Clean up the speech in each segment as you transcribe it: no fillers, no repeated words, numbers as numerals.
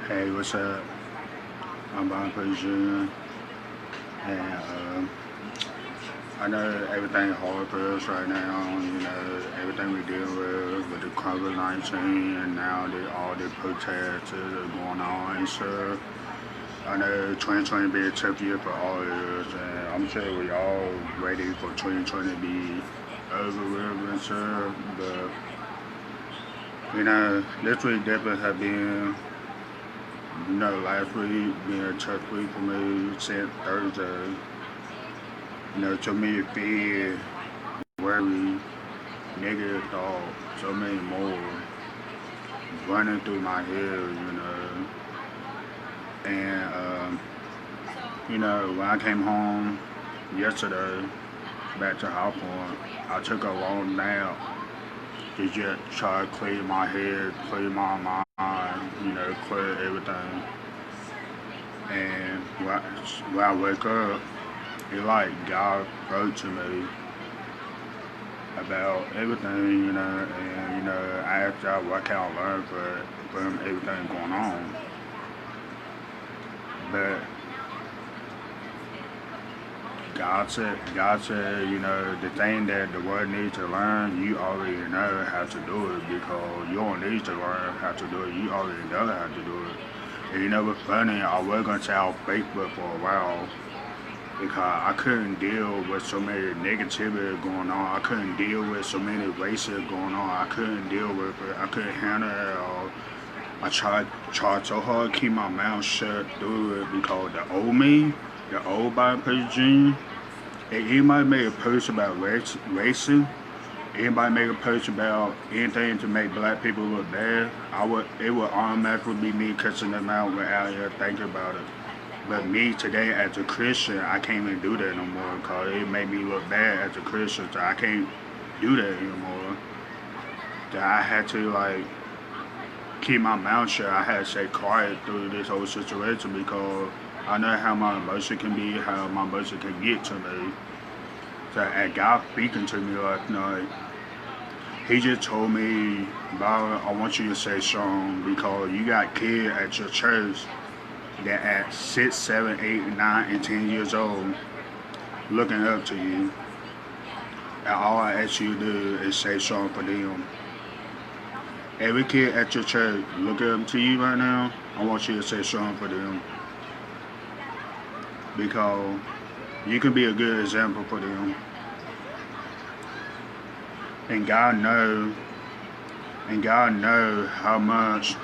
Hey, what's up? I'm Bon Jr. And I know everything hard for us right now. Everything we deal with the COVID-19 and now all the protests that are going on and stuff. I know 2020 be a tough year for all of us, and I'm sure we all ready for 2020 to be over with and stuff. But this week definitely have been last week being a tough week for me since Thursday. To me, fear, worry, negative thoughts, so many more running through my head. And, when I came home yesterday, back to Hawthorne, I took a long nap to just try to clear my head, clear my mind, clear everything. And when I wake up, it like God wrote to me about everything, and I asked God what can I learn from everything going on. But God said, the thing that the world needs to learn, you already know how to do it because you don't need to learn how to do it. You already know how to do it. And what's funny? I was gonna say on Facebook for a while because I couldn't deal with so many negativity going on. I couldn't deal with so many races going on. I couldn't deal with it. I couldn't handle it at all. I tried so hard to keep my mouth shut through it because the old Biden president Jr., if anybody made a post about racing, anybody make a post about anything to make black people look bad, it would automatically be me cussing them out without even thinking about it. But me today as a Christian, I can't even do that no more because it made me look bad as a Christian. So I can't do that anymore. So I had to keep my mouth shut. I had to stay quiet through this whole situation because I know how my emotion can be, how my emotion can get to me. So as God speaking to me last night, He just told me, Byron, I want you to say strong because you got kids at your church that at 6, 7, 8, 9, and 10 years old looking up to you. And all I ask you to do is say strong for them. Every kid at your church looking up to you right now, I want you to say strong for them. Because you can be a good example for them. And God knows how much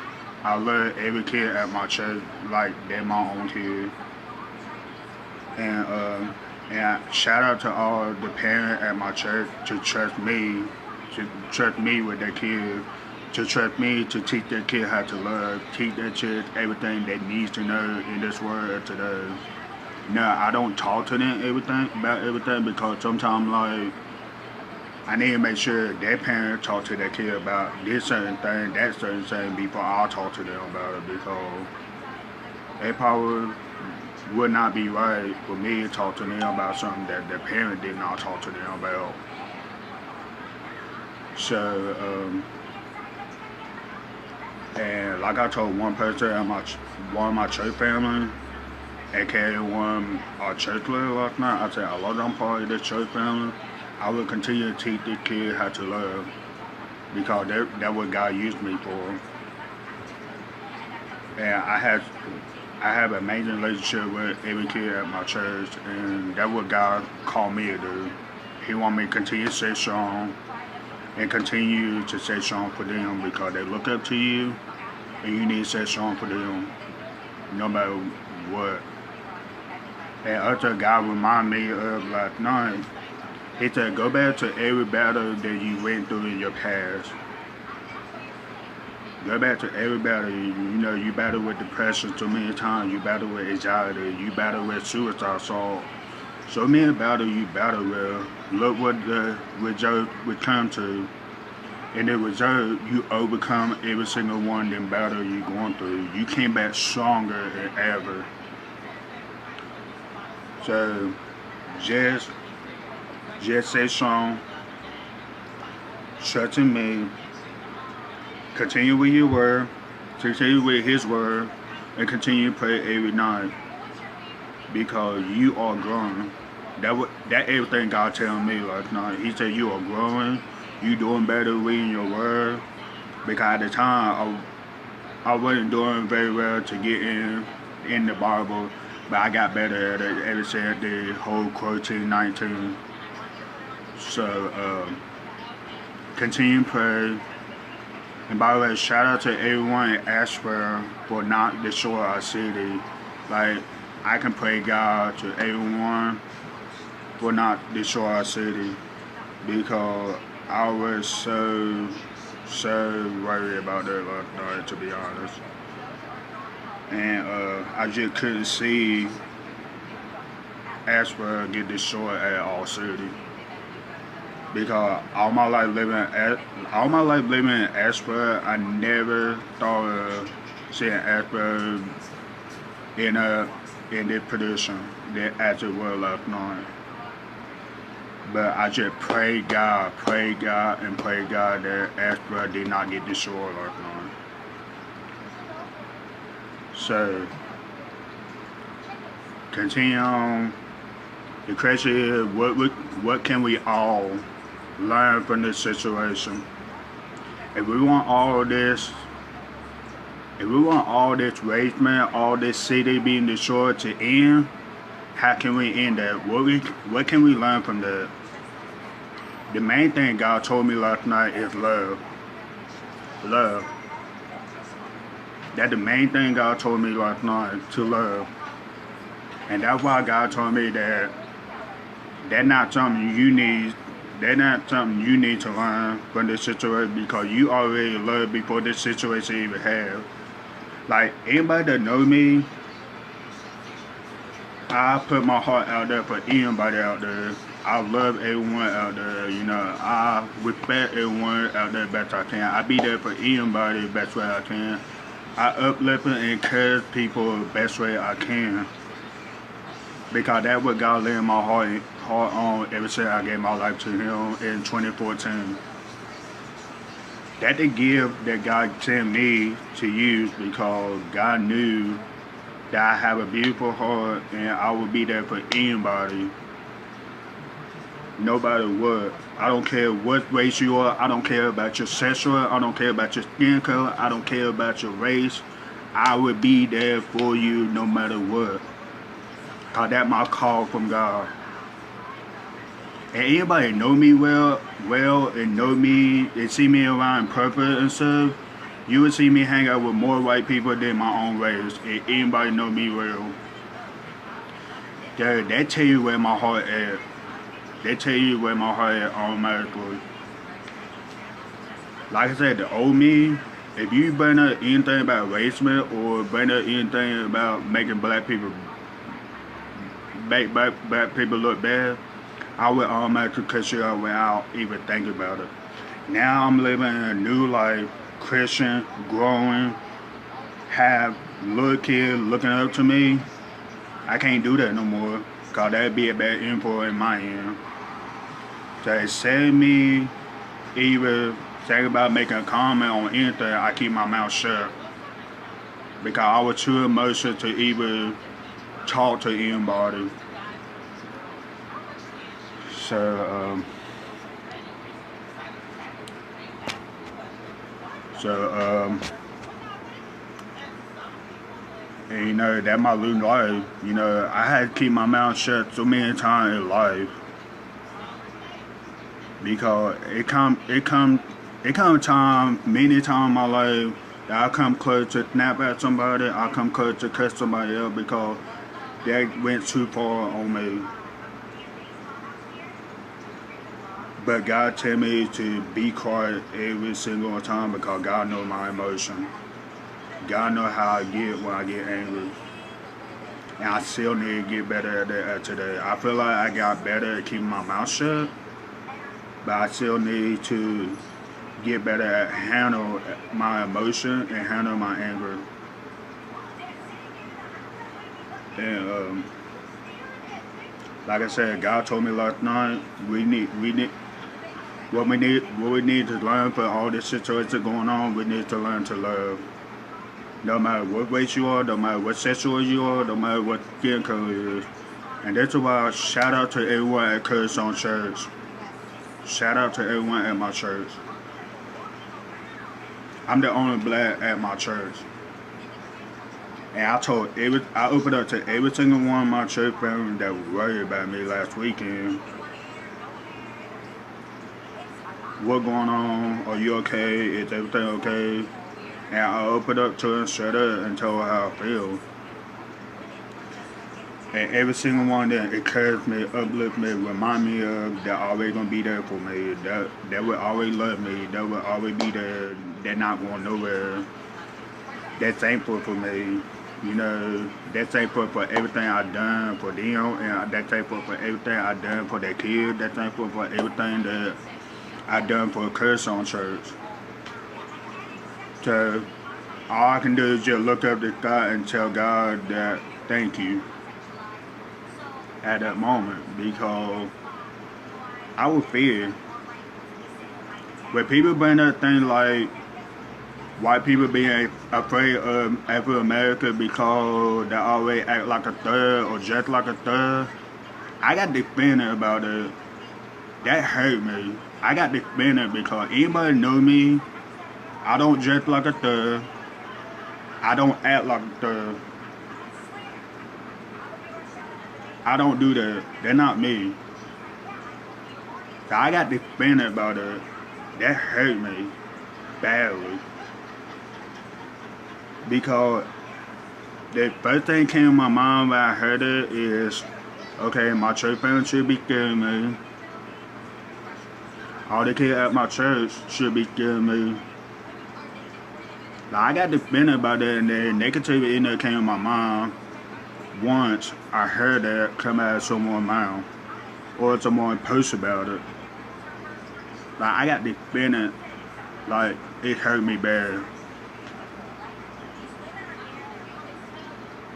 I love every kid at my church like they're my own kid. And shout out to all the parents at my church to trust me with their kids, to trust me to teach their kid how to love, teach their kid everything they needs to know in this world today. Now I don't talk to them about everything because sometimes I need to make sure their parents talk to their kid about this certain thing, that certain thing before I talk to them about it because it probably would not be right for me to talk to them about something that their parent did not talk to them about. So, and like I told one person at one of my church family, aka one of our church leaders last night, I said, I love them part of this church family. I will continue to teach this kid how to love because that's what God used me for. And I have an amazing relationship with every kid at my church, and that's what God called me to do. He want me to continue to stay strong and continue to stay strong for them because they look up to you, and you need to stay strong for them no matter what. And other God reminded me of last night. He said, go back to every battle that you went through in your past. Go back to every battle. You battle with depression so many times. You battle with anxiety. You battle with suicide. So many battles you battle with. Look what the result would come to. And the result, you overcome every single one of them battles you're going through. You came back stronger than ever. So, just stay strong. Trust in me. Continue with your word. Continue with His word. and continue to pray every night because you are growing. That everything God telling me last night. He said you are growing, you doing better reading your word. Because at the time I wasn't doing very well to get in the Bible, but I got better at it ever since the whole COVID-19. So continue to pray. And by the way, shout out to everyone in Asheville for not destroying our city. Like, I can pray God to everyone for not destroying our city because I was so worried about that last night, to be honest. And I just couldn't see Asheville get destroyed at all city. Because all my life living in Asheville, I never thought of seeing Asheville in this position that as it was last night. But I just pray God, and pray God that Asheville did not get destroyed last night. So continue on. The question is, what can we all learn from this situation? If we want all this ragement, all this city being destroyed to end, how can we end that? What can we learn from that? The main thing God told me last night is love. Love. That's the main thing God told me last night, to love. And that's why God told me that that's not something you need to learn from this situation because you already loved before this situation even happened. Like, anybody that know me, I put my heart out there for anybody out there. I love everyone out there, I respect everyone out there best I can. I be there for anybody best way I can. I uplift and encourage people best way I can. Because that's what God laid my heart on ever since I gave my life to Him in 2014. That's the gift that God sent me to use because God knew that I have a beautiful heart and I will be there for anybody. No matter what. I don't care what race you are. I don't care about your sexual. I don't care about your skin color. I don't care about your race. I will be there for you no matter what. Cause that's my call from God. And anybody know me well and know me and see me around in purpose and stuff, you would see me hang out with more white people than my own race. And anybody know me well. That tell you where my heart at. They tell you where my heart is automatically. Like I said, the old me, if you bring up anything about racism or bring up anything about making black people look bad, I would automatically cut you out without even thinking about it. Now I'm living a new life, Christian, growing, have little kids looking up to me. I can't do that no more, because that'd be a bad info in my end. So instead of me even thinking about making a comment on anything, I keep my mouth shut. Because I was too emotional to even talk to anybody. So and that's my new life. I had to keep my mouth shut so many times in life. Because it come time, many times in my life, that I come close to snap at somebody, I come close to cut somebody else because that went too far on me. But God tell me to be quiet every single time because God knows my emotion. God knows how I get when I get angry. And I still need to get better at that today. I feel like I got better at keeping my mouth shut. But I still need to get better at handle my emotion and handle my anger. And like I said, God told me last night what we need to learn for all this situation going on. We need to learn to love. No matter what race you are, no matter what sexual you are, no matter what skin color it is. And that's why shout out to everyone at Curzon Church. Shout out to everyone at my church. I'm the only black at my church. And I opened up to every single one of my church family that was worried about me last weekend. What going on? Are you okay? Is everything okay? And I opened up to her straight up and told her how I feel. And every single one that encouraged me, uplift me, remind me of they're always gonna be there for me. That will always love me. That will always be there. They're not going nowhere. They're thankful for me. You know, they're thankful for everything I've done for them, and they're thankful for everything I've done for their kids. They're thankful for everything that I've done for Curzon Church. So all I can do is just look up to God and tell God that thank you at that moment, because I would fear when people bring up things like white people being afraid of Afro America because they always act like a third or just like a third. I got defended about it. That hurt me. I got defended because anybody know me, I don't dress like a thug. I don't act like a thug. I don't do that. They're not me. So I got defended about it. That hurt me badly. Because the first thing came to my mind when I heard it is, okay, my church family should be scaring me. All the kids at my church should be scaring me. Like, I got defended about that, and the negativity that came to my mind once I heard that come out of someone's mouth or someone post about it. Like, I got defended, like, it hurt me bad.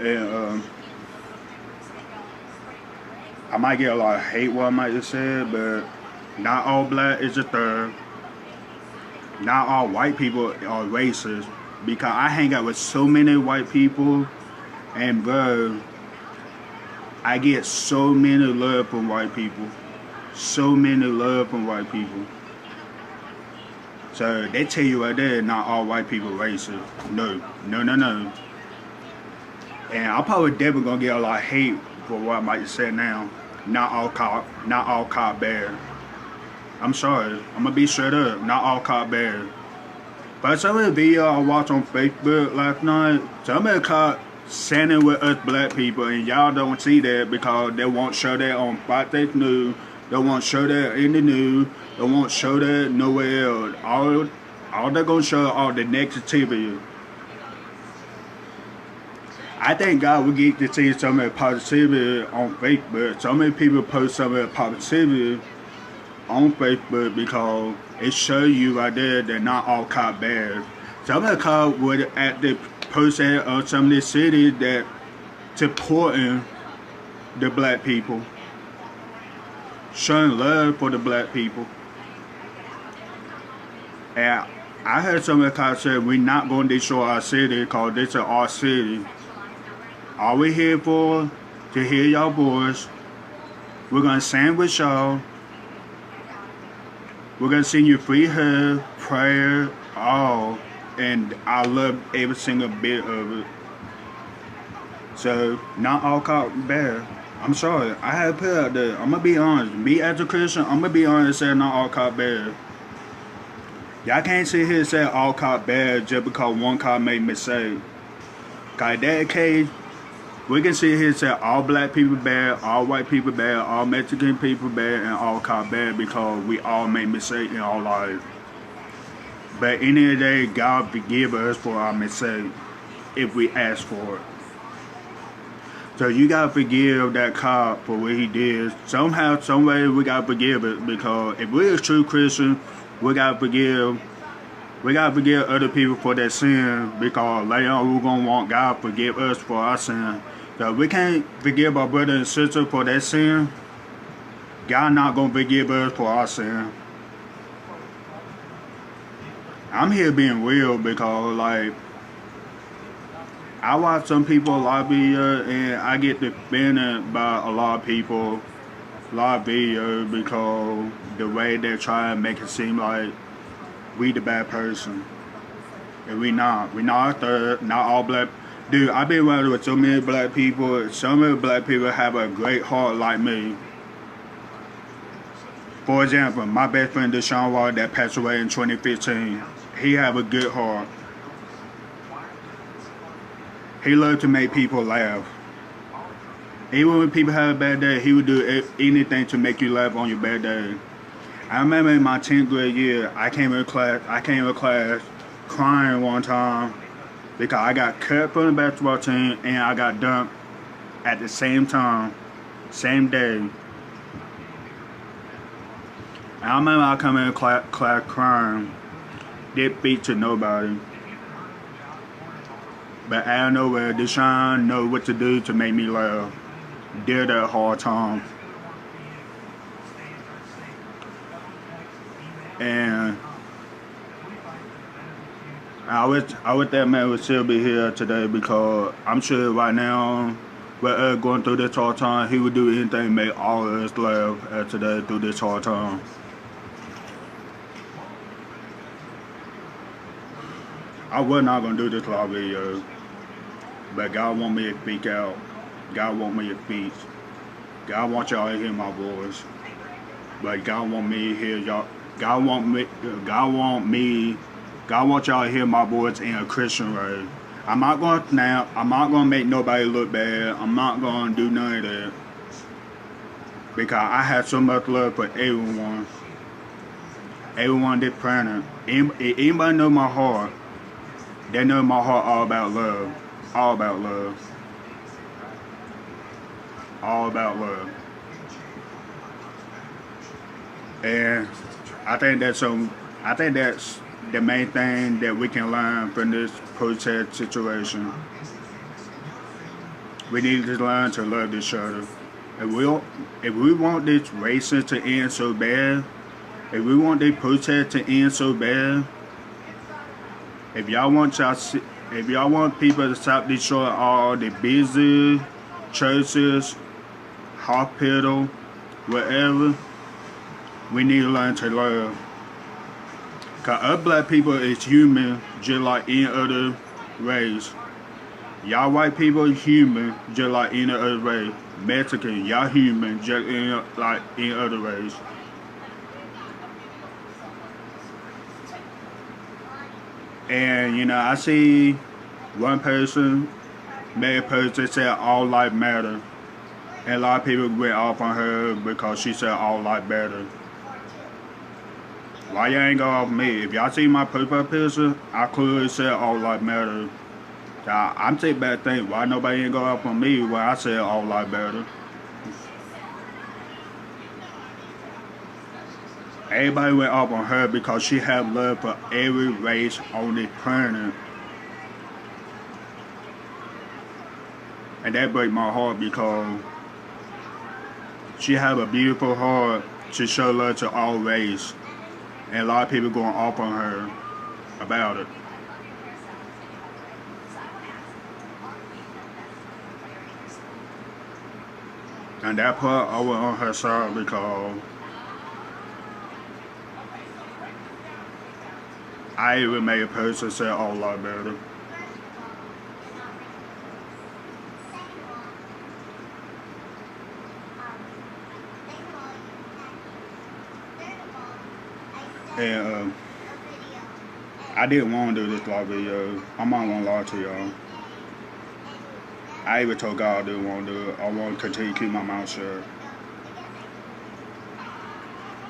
And I might get a lot of hate what I might have said, but not all black is a third. Not all white people are racist, because I hang out with so many white people, and bro, I get so many love from white people. So many love from white people. So they tell you right there, not all white people racist. No. And I'm probably definitely gonna get a lot of hate for what I might say now. Not all cop bad. I'm sorry. I'm gonna be straight up. Not all cop bad. But some of the video I watched on Facebook last night, some of the cops standing with us black people, and y'all don't see that because they won't show that on Fox News. They won't show that in the news. They won't show that nowhere else. All they're gonna show all the negativity. I think God will get to see some of the positivity on Facebook. So many people post some of the positivity on Facebook because it shows you right there that not all cops bad. Some of the cops would at the post on some of the cities that supporting the black people, showing love for the black people. And I heard some of the cops say, we're not going to destroy our city because this is our city. All we're here for, to hear y'all voice. We're going to stand with y'all. We're going to sing you free hug, prayer, all. And I love every single bit of it. So, not all cops bad. I'm sorry. I had to put it out there. I'm going to be honest. Me as a Christian, I'm going to be honest and say not all cops bad. Y'all can't sit here and say all cops bad just because one cop made a mistake. Because in that case, we can sit here and say all black people bad, all white people bad, all Mexican people bad, and all cops bad because we all make mistakes in our life. But at the end of the day, God forgive us for our mistake if we ask for it. So you gotta forgive that cop for what he did. Somehow, some way, we gotta forgive it, because if we're a true Christian, we gotta forgive other people for their sin, because later on we're gonna want God to forgive us for our sin. So if we can't forgive our brother and sister for their sin, God not gonna forgive us for our sin. I'm here being real because, like, I watch some people lobby and I get offended by a lot of videos because the way they try and make it seem like we the bad person. And we not. We not not all black. Dude, I've been around with so many black people. Some of the black people have a great heart like me. For example, my best friend Deshaun Wall that passed away in 2015. He have a good heart. He loved to make people laugh. Even when people have a bad day, he would do anything to make you laugh on your bad day. I remember in my 10th grade year, I came to class crying one time because I got cut from the basketball team and I got dumped at the same time, same day. And I remember I come in class crying, didn't speak to nobody. But out of nowhere, Deshaun know what to do to make me laugh. Did that hard time. And I wish that man would still be here today because I'm sure right now, with us going through this hard time, he would do anything to make all of us laugh today through this hard time. I was not gonna do this live video, but God want me to speak out. God want me to speak. God want y'all to hear my voice. But God want me to hear y'all. God want y'all to hear my voice in a Christian way. I'm not gonna snap. I'm not gonna make nobody look bad. I'm not gonna do none of that. Because I have so much love for everyone. Everyone this planet. Anybody know my heart? They know my heart all about love. All about love. All about love. And I think that's the main thing that we can learn from this protest situation. We need to learn to love each other. If we want this racism to end so bad, if we want this protest to end so bad, if y'all want people to stop destroying all the business, churches, hospital, whatever, we need to learn to love. Cause us black people is human just like any other race. Y'all white people is human just like any other race. Mexican, y'all human just like any other race. And I see one person made a post that said all life matter. And a lot of people went off on her because she said all life matter. Why y'all ain't go off me? If y'all see my profile picture, I clearly said all life matter. I'm taking back things. Why nobody ain't go off on me when I said all life matter? Everybody went off on her because she had love for every race on the planet. And that breaks my heart because she have a beautiful heart to show love to all race. And a lot of people going off on her about it. And that part I was on her side because I even made a post that said all life matter. And I didn't want to do this live video. I'm not gonna lie to y'all. I even told God I didn't want to do it. I want to continue to keep my mouth shut.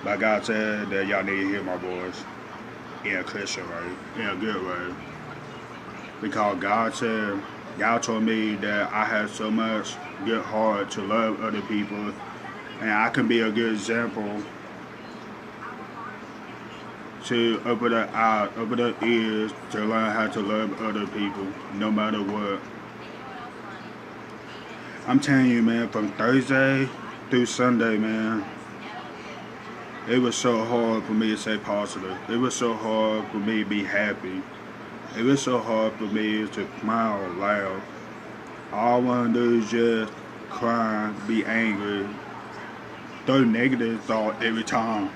But God said that y'all need to hear my voice in a Christian way, in a good way. Because God told me that I have so much good heart to love other people, and I can be a good example to open their eyes, open their ears to learn how to love other people, no matter what. I'm telling you, man, from Thursday through Sunday, man, it was so hard for me to stay positive. It was so hard for me to be happy. It was so hard for me to smile or laugh. All I want to do is just cry, be angry, throw negative thought every time,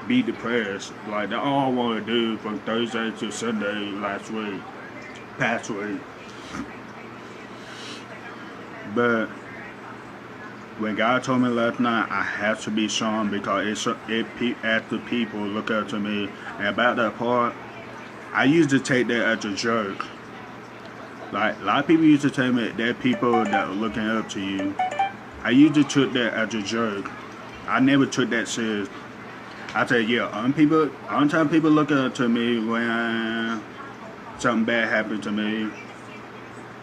be depressed. Like that's all I want to do from Thursday to Sunday past week. But when God told me last night I have to be strong because after people look up to me, and about that part, I used to take that as a joke. Like a lot of people used to tell me that people that are looking up to you. I used to took that as a joke. I never took that serious. I said, yeah, on time people look up to me when something bad happened to me,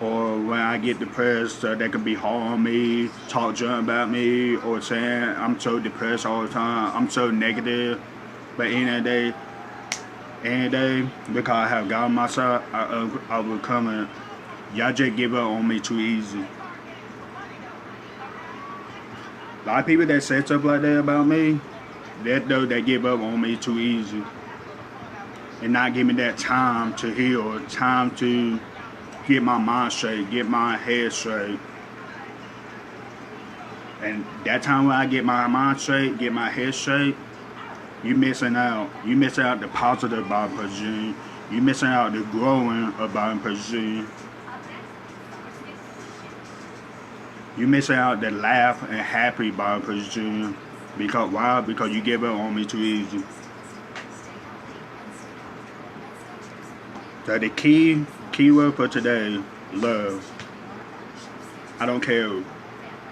or when I get depressed, so they could be hard on me, talk junk about me, or saying I'm so depressed all the time, I'm so negative. But any day, because I have God on my side, I overcome it. Y'all just give up on me too easy. A lot of people that say stuff like that about me, they give up on me too easy. And not give me that time to heal, time to get my mind straight, get my head straight. And that time when I get my mind straight, get my head straight, you missing out. You missing out the positive about Pajun. You missing out the growing about Pajun. You missing out the laugh and happy about Pajun. Because why? Because you give up on me too easy. So the keyword for today, love. I don't care.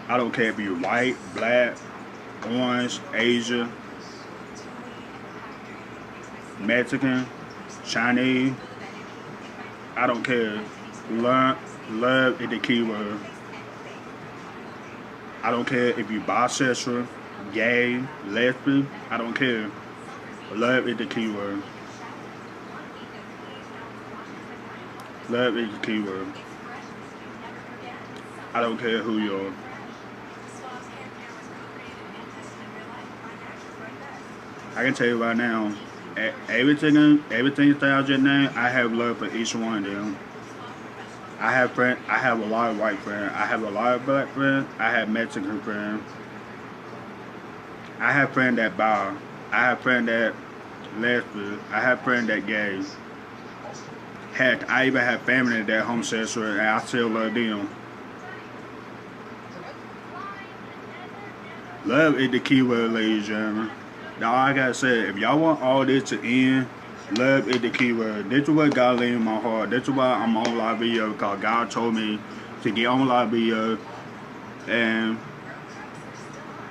I don't care if you're white, black, orange, Asian, Mexican, Chinese. I don't care. Love is the keyword. I don't care if you're bisexual, gay, lesbian. I don't care. Love is the keyword. Love is the keyword. I don't care who you are. I can tell you right now, everything that I just named, I have love for each one of them. I have a lot of white friends. I have a lot of black friends. I have Mexican friends. I have friends that bi. I have friends that lesbian. I have friends that gay. Heck, I even have family that homosexual, and I still love them. Love is the key word, ladies and gentlemen. Now, all I gotta say, if y'all want all this to end, love is the key word. This is what God laid in my heart. This is why I'm on live video, because God told me to get on live video and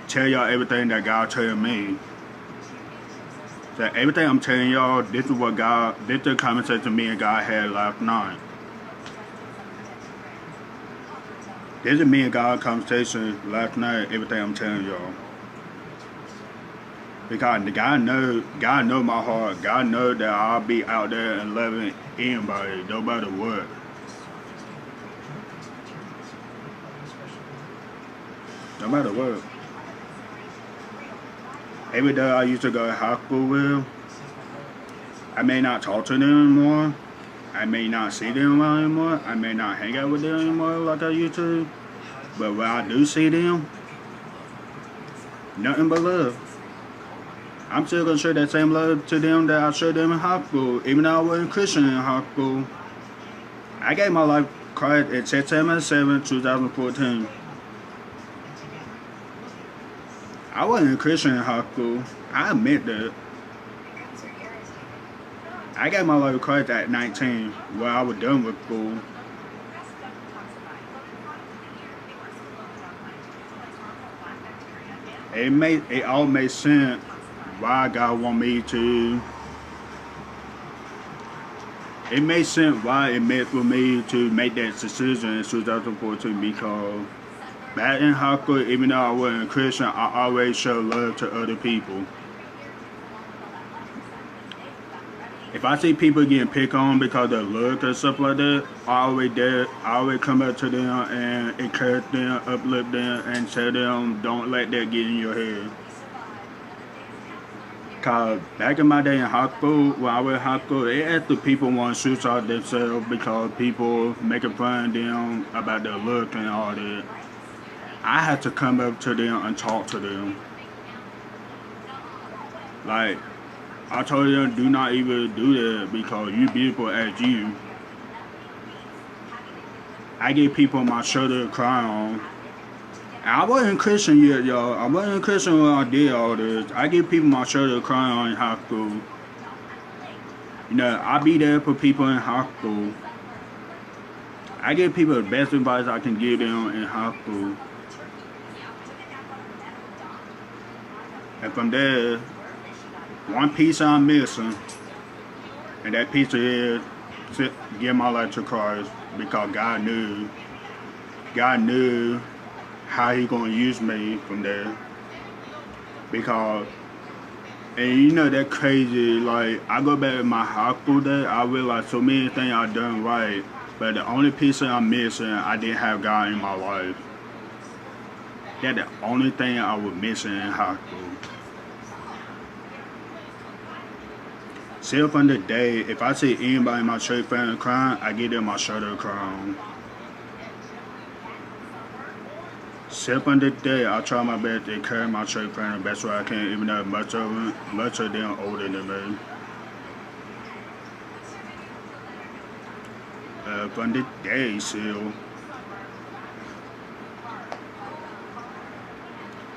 tell y'all everything that God told me. So everything I'm telling y'all, this is the conversation me and God had last night. This is me and God conversation last night, everything I'm telling y'all. Because God know my heart. God know that I'll be out there and loving anybody, no matter what. No matter what. Every day I used to go to high school with, I may not talk to them anymore. I may not see them anymore. I may not hang out with them anymore like I used to. But when I do see them, nothing but love. I'm still going to show that same love to them that I showed them in high school, even though I wasn't Christian in high school. I gave my life to Christ at September 7, 2014. I wasn't a Christian in high school. I admit that. I got my life to Christ at 19, where I was done with school. It all made sense why God want me to. It made sense why it meant for me to make that decision in 2014, because back in high school, even though I wasn't a Christian, I always showed love to other people. If I see people getting picked on because of look or stuff like that, I always come up to them and encourage them, uplift them, and tell them, don't let that get in your head. Cause back in my day in high school, when I was in high school, they actually people want to suicide themselves because people making fun of them about their look and all that. I had to come up to them and talk to them. Like, I told them, do not even do that because you beautiful as you. I give people my shoulder to cry on. I wasn't Christian yet, y'all. I wasn't Christian when I did all this. I give people my shoulder to cry on in high school. You know, I be there for people in high school. I give people the best advice I can give them in high school. And from there, one piece I'm missing, and that piece is to give my life to Christ because God knew how He gonna use me from there. Because, and you know that crazy, like I go back to my high school day, I realize so many things I done right, but the only piece that I'm missing, I didn't have God in my life. That's the only thing I was missing in high school. Still from the day, if I see anybody in my church family crying, I give them my shoulder to cry on. Still from the day, I try my best to carry my church family the best way I can, even though much of them older than me. From the day, still.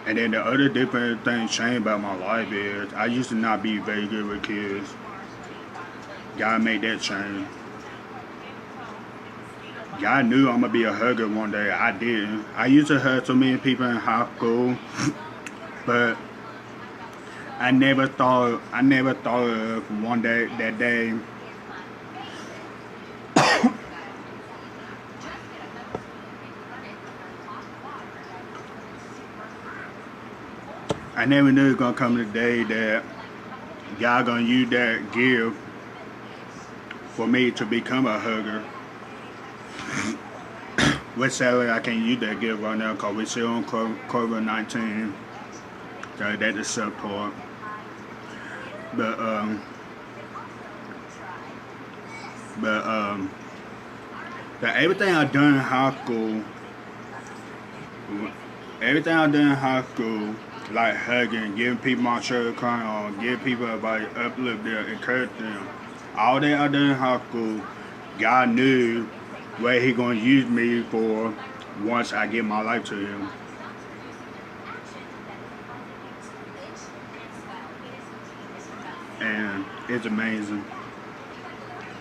And then the other different thing changed about my life is I used to not be very good with kids. God made that change. God knew I'm gonna be a hugger one day. I didn't. I used to hug so many people in high school, but I never thought of one day that day. I never knew it was gonna come the day that God gonna use that gift for me to become a hugger. Which sadly I can't use that gift right now because we're still on COVID-19. So that's the support. But everything I done in high school, like hugging, giving people my shirt, crying on, giving people advice, uplift them, encourage them. All that I done in high school, God knew what He gonna use me for once I give my life to Him. And it's amazing.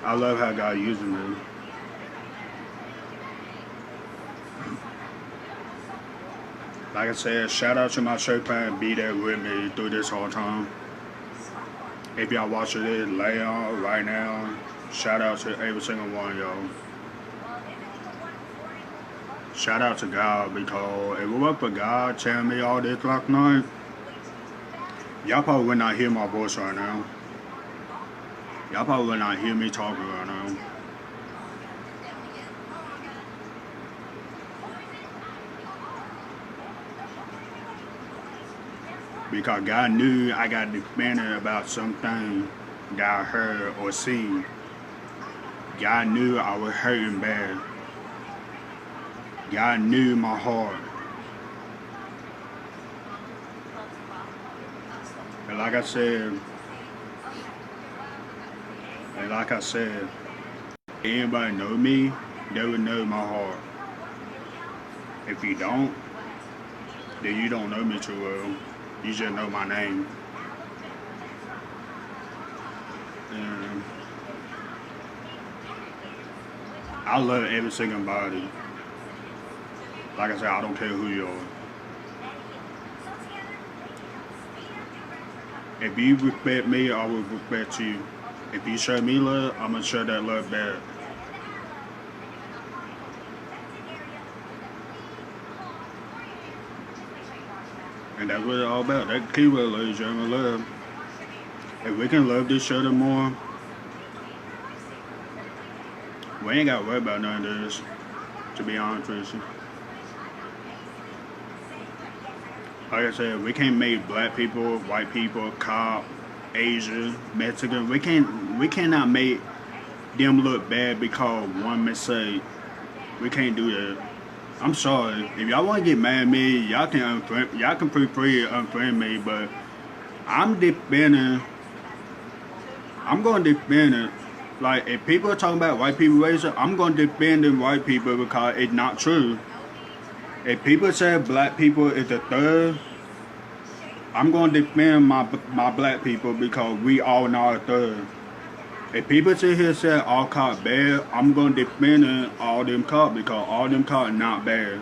I love how God uses me. Like I said, shout out to my church family, be there with me through this whole time. If y'all watching this later right now, shout out to every single one of y'all. Shout out to God because if it wasn't for God telling me all this last night, y'all probably would not hear my voice right now. Y'all probably would not hear me talking right now. Because God knew I got defended about something that I heard or seen. God knew I was hurting bad. God knew my heart. And like I said, anybody know me, they would know my heart. If you don't, then you don't know me too well. You just know my name. And I love every single body. Like I said, I don't care who you are. If you respect me, I will respect you. If you show me love, I'm going to show that love back. And that's what it's all about. That keyword, ladies and gentlemen, love. If we can love each other more, we ain't got to worry about none of this, to be honest with you. Like I said, we can't make black people, white people, cop, Asian, Mexican. We cannot make them look bad because one mistake. We can't do that. I'm sorry. If y'all want to get mad at me, y'all can feel free to unfriend me, but I'm defending. I'm going to defend it. Like, if people are talking about white people racist, I'm going to defend them white people because it's not true. If people say black people is the third, I'm going to defend my black people because we all not a third. If people sit here and say all cops bad, I'm going to defend all them cops because all them cops not bad.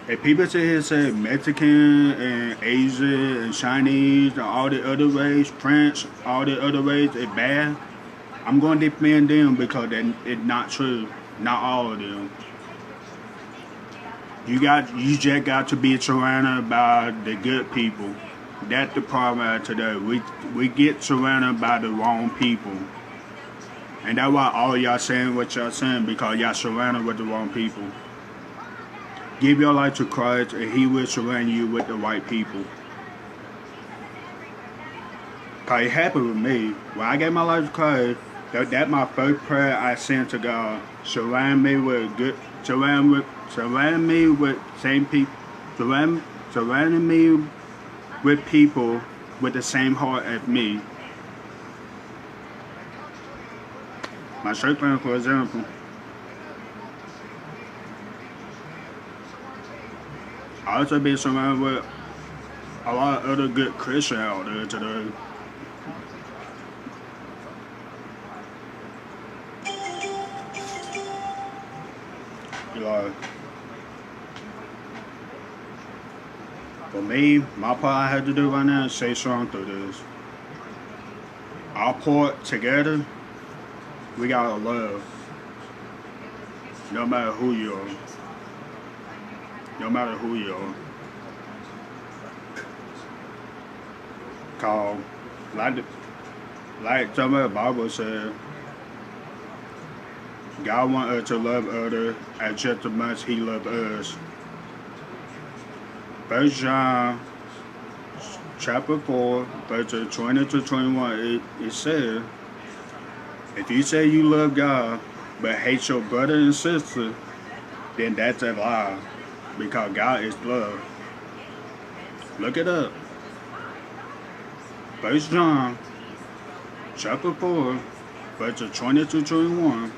If people sit here and say Mexican and Asian and Chinese and all the other race, French, all the other race is bad, I'm going to defend them because it's not true. Not all of them. You just got to be surrounded by the good people. That's the problem today. We get surrounded by the wrong people. And that's why all y'all saying what y'all saying because y'all surrounded with the wrong people. Give your life to Christ and He will surround you with the right people. Cause it happened with me. When I gave my life to Christ, that's my first prayer I sent to God. Surround me with same people. Surrounding me with people with the same heart as me. My church friend, for example. I also been surrounded with a lot of other good Christians out there today. Like, for me, my part I have to do right now is stay strong through this. Our part together, we gotta love. No matter who you are. No matter who you are. Cause, like some of the Bible said, God wants us to love others as just as much He loves us. 1 John chapter 4, verses 20 to 21, it says, if you say you love God but hate your brother and sister, then that's a lie. Because God is love. Look it up. 1 John chapter 4, verses 20 to 21.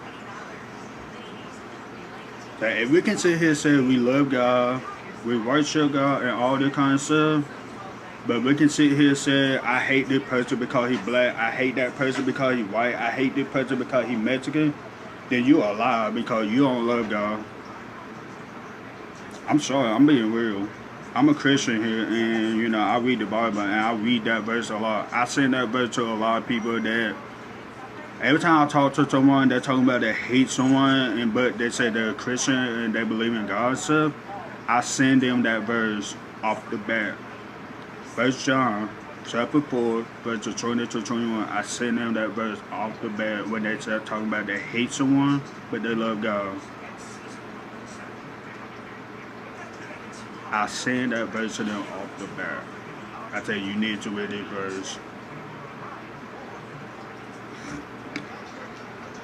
That if we can sit here and say we love God, we worship God and all that kind of stuff, but we can sit here and say, I hate this person because he's black, I hate that person because he's white, I hate this person because he's Mexican, then you are a liar because you don't love God. I'm sorry, I'm being real. I'm a Christian here, and I read the Bible, and I read that verse a lot. I send that verse to a lot of people that every time I talk to someone that's talking about they hate someone, but they say they're a Christian and they believe in God and stuff, I send them that verse off the bat. 1 John chapter 4, verses 20 to 21, I send them that verse off the bat when they start talking about they hate someone, but they love God. I send that verse to them off the bat. I tell you need to read this verse.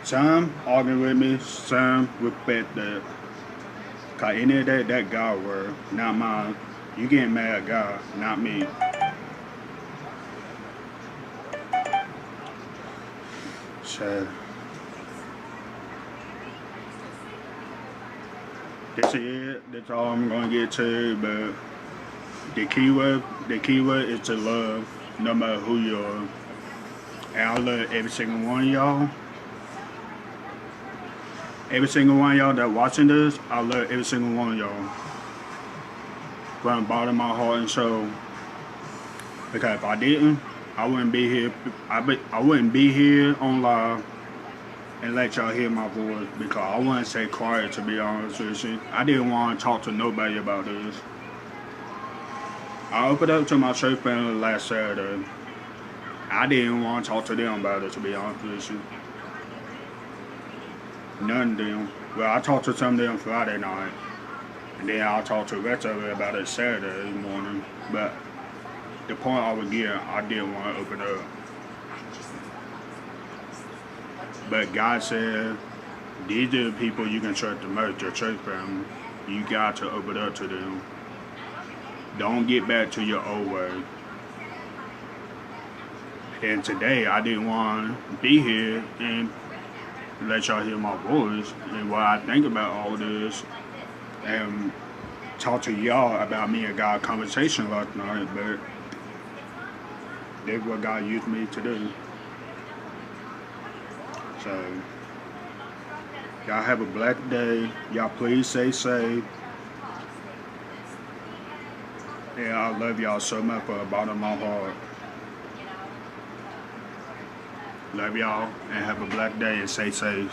Some argue with me, some respect that. Cause any of that God word, not mine. You getting mad at God, not me. So this is it. That's all I'm gonna get to. But the key word is to love, no matter who you are. And I love every single one of y'all. Every single one of y'all that watching this, I love every single one of y'all. From the bottom of my heart and soul. Because if I didn't, I wouldn't be here. I wouldn't be here on live and let y'all hear my voice because I want to stay quiet, to be honest with you. I didn't want to talk to nobody about this. I opened up to my church family last Saturday. I didn't want to talk to them about it, to be honest with you. None of them. Well, I talked to some of them Friday night. And then I'll talk to the rest of it about it Saturday morning. But the point I was getting, I didn't want to open up. But God said, these are the people you can trust the most, your church family. You got to open up to them. Don't get back to your old way. And today, I didn't want to be here and let y'all hear my voice and what I think about all this and talk to y'all about me and God conversation last night, but that's what God used me to do. So, y'all have a blessed day. Y'all please stay safe. And I love y'all so much from the bottom of my heart. Love y'all and have a blessed day and stay safe.